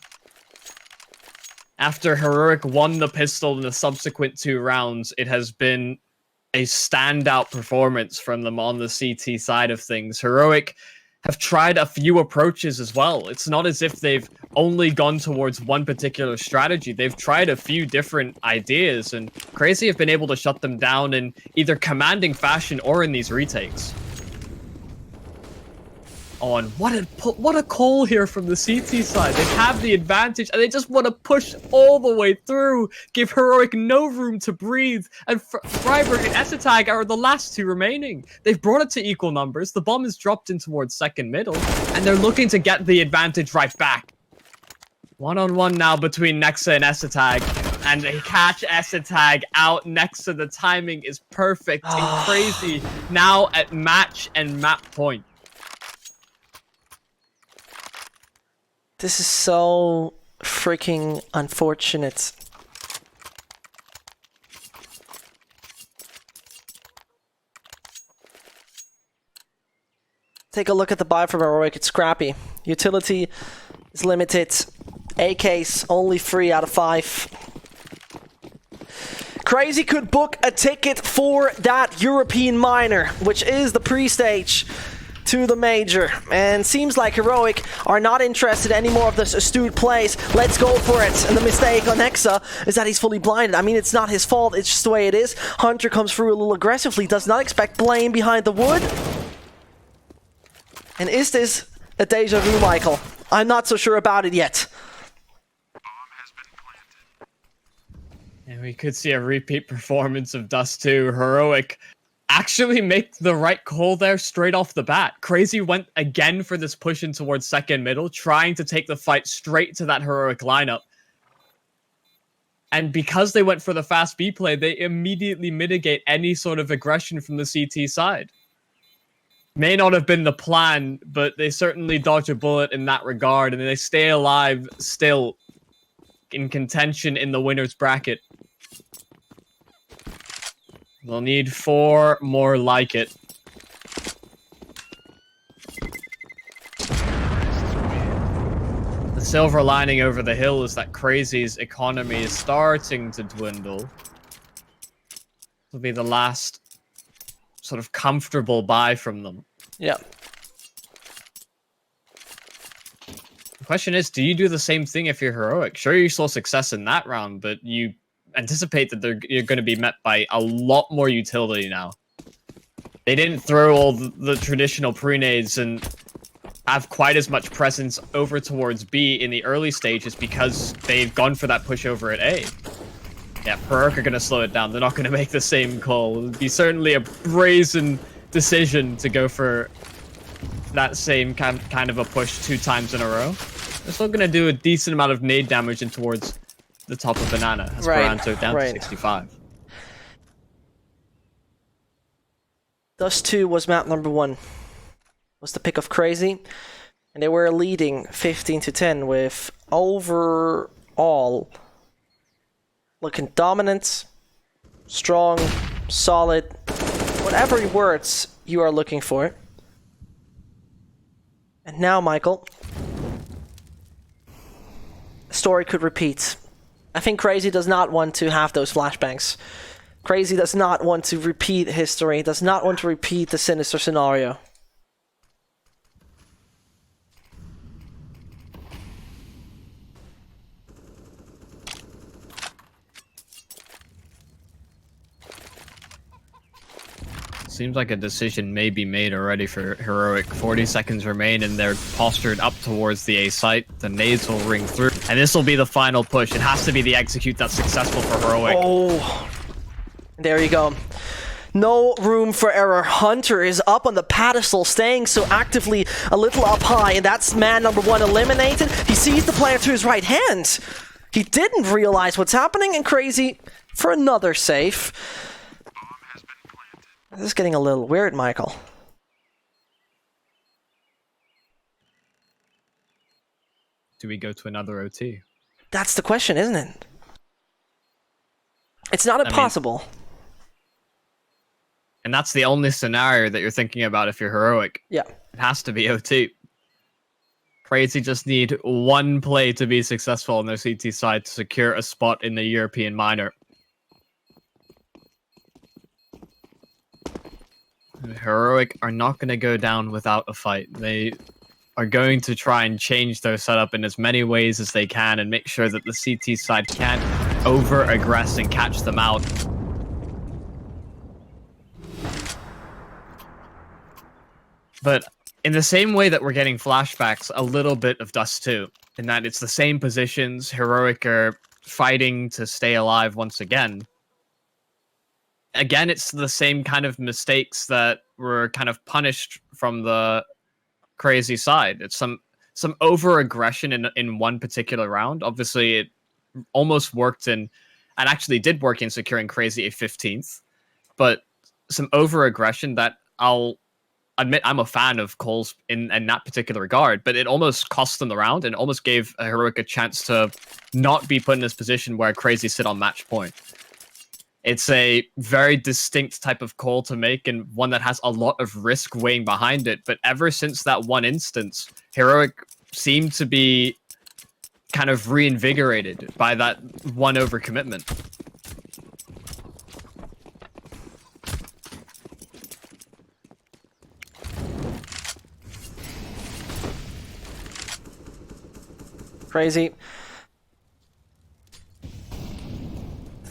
After Heroic won the pistol in the subsequent 2 rounds, it has been a standout performance from them on the CT side of things. Heroic have tried a few approaches as well. It's not as if they've only gone towards one particular strategy. They've tried a few different ideas, and Crazy have been able to shut them down in either commanding fashion or in these retakes. Oh, and what a call here from the CT side. They have the advantage, and they just want to push all the way through, give Heroic no room to breathe, and Freiburg and Essetag are the last two remaining. They've brought it to equal numbers, the bomb is dropped in towards second middle, and they're looking to get the advantage right back. One-on-one now between Nexa and Essetag, and they catch Essetag out. Nexa, the timing is perfect and Crazy now at match and map point. This is so freaking unfortunate. Take a look at the buy from Heroic. It's scrappy. Utility is limited. AK's only 3 out of 5. Crazy could book a ticket for that European minor, which is the pre-stage to the major, and seems like Heroic are not interested anymore of this astute plays. Let's go for it. And the mistake on Nexa is that he's fully blinded. I mean, it's not his fault, it's just the way it is. Hunter comes through a little aggressively, does not expect Blame behind the wood. And is this a deja vu, Michael? I'm not so sure about it yet. And we could see a repeat performance of Dust 2. Heroic actually make the right call there straight off the bat. Crazy went again for this push in towards second middle, trying to take the fight straight to that Heroic lineup. And because they went for the fast B play, they immediately mitigate any sort of aggression from the CT side. May not have been the plan, but they certainly dodge a bullet in that regard, and they stay alive still in contention in the winner's bracket. They'll need 4 more like it. The silver lining over the hill is that Crazy's economy is starting to dwindle. This will be the last sort of comfortable buy from them. Yeah. The question is, do you do the same thing if you're Heroic? Sure, you saw success in that round, but you anticipate that you're going to be met by a lot more utility now. They didn't throw all the traditional pre-nades and have quite as much presence over towards B in the early stages because they've gone for that push over at A. Yeah, Heroic are going to slow it down. They're not going to make the same call. It would be certainly a brazen decision to go for that same kind of a push 2 times in a row. They're still going to do a decent amount of nade damage in towards the top of Banana. Esperanto down to 65. Dust 2 was map number 1. Was the pick of Crazy. And they were leading 15-10 with overall looking dominant, strong, solid, whatever words you are looking for. And now, Michael, the story could repeat. I think Crazy does not want to have those flashbangs. Crazy does not want to repeat history, does not want to repeat the sinister scenario. Seems like a decision may be made already for Heroic. 40 seconds remain, and they're postured up towards the A site. The nades will ring through, and this will be the final push. It has to be the execute that's successful for Heroic. Oh, there you go. No room for error. Hunter is up on the pedestal, staying so actively a little up high, and that's man number 1 eliminated. He sees the player to his right hand. He didn't realize what's happening, and Crazy for another save. This is getting a little weird, Michael. Do we go to another OT? That's the question, isn't it? It's not impossible. And that's the only scenario that you're thinking about if you're Heroic. Yeah. It has to be OT. Crazy just need 1 play to be successful on their CT side to secure a spot in the European minor. Heroic are not going to go down without a fight. They are going to try and change their setup in as many ways as they can and make sure that the CT side can't over-aggress and catch them out. But in the same way that we're getting flashbacks, a little bit of Dust 2, in that it's the same positions, Heroic are fighting to stay alive once again. Again, it's the same kind of mistakes that were kind of punished from the crazy side. It's some over-aggression in one particular round. Obviously, it almost worked in, and actually did work in securing Crazy a 15th, but some over-aggression that I'll admit I'm a fan of Cole's in that particular regard, but it almost cost them the round and almost gave Heroic a chance to not be put in this position where Crazy sit on match point. It's a very distinct type of call to make and one that has a lot of risk weighing behind it. But ever since that one instance, Heroic seemed to be kind of reinvigorated by that one overcommitment. Crazy.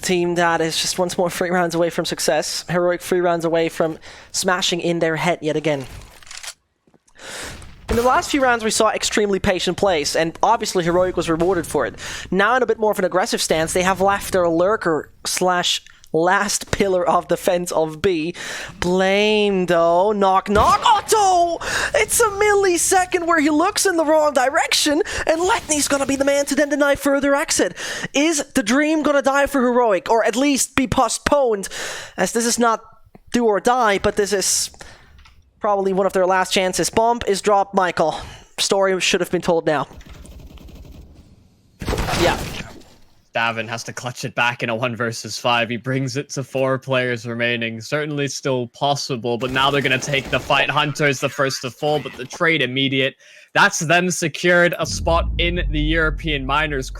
Team that is just once more 3 rounds away from success. Heroic 3 rounds away from smashing in their head yet again. In the last few rounds, we saw extremely patient plays, and obviously Heroic was rewarded for it. Now in a bit more of an aggressive stance, they have left their lurker / last pillar of defense of B. Blame, though. Knock, knock. Otto! It's a millisecond where he looks in the wrong direction, and Letney's gonna be the man to then deny further exit. Is the dream gonna die for Heroic, or at least be postponed? As this is not do or die, but this is probably one of their last chances. Bomb is dropped, Michael. Story should have been told now. Yeah. Davin has to clutch it back in a 1 versus 5. He brings it to 4 players remaining. Certainly still possible, but now they're going to take the fight. Hunter's the first to fall, but the trade immediate. That's them secured a spot in the European Minors.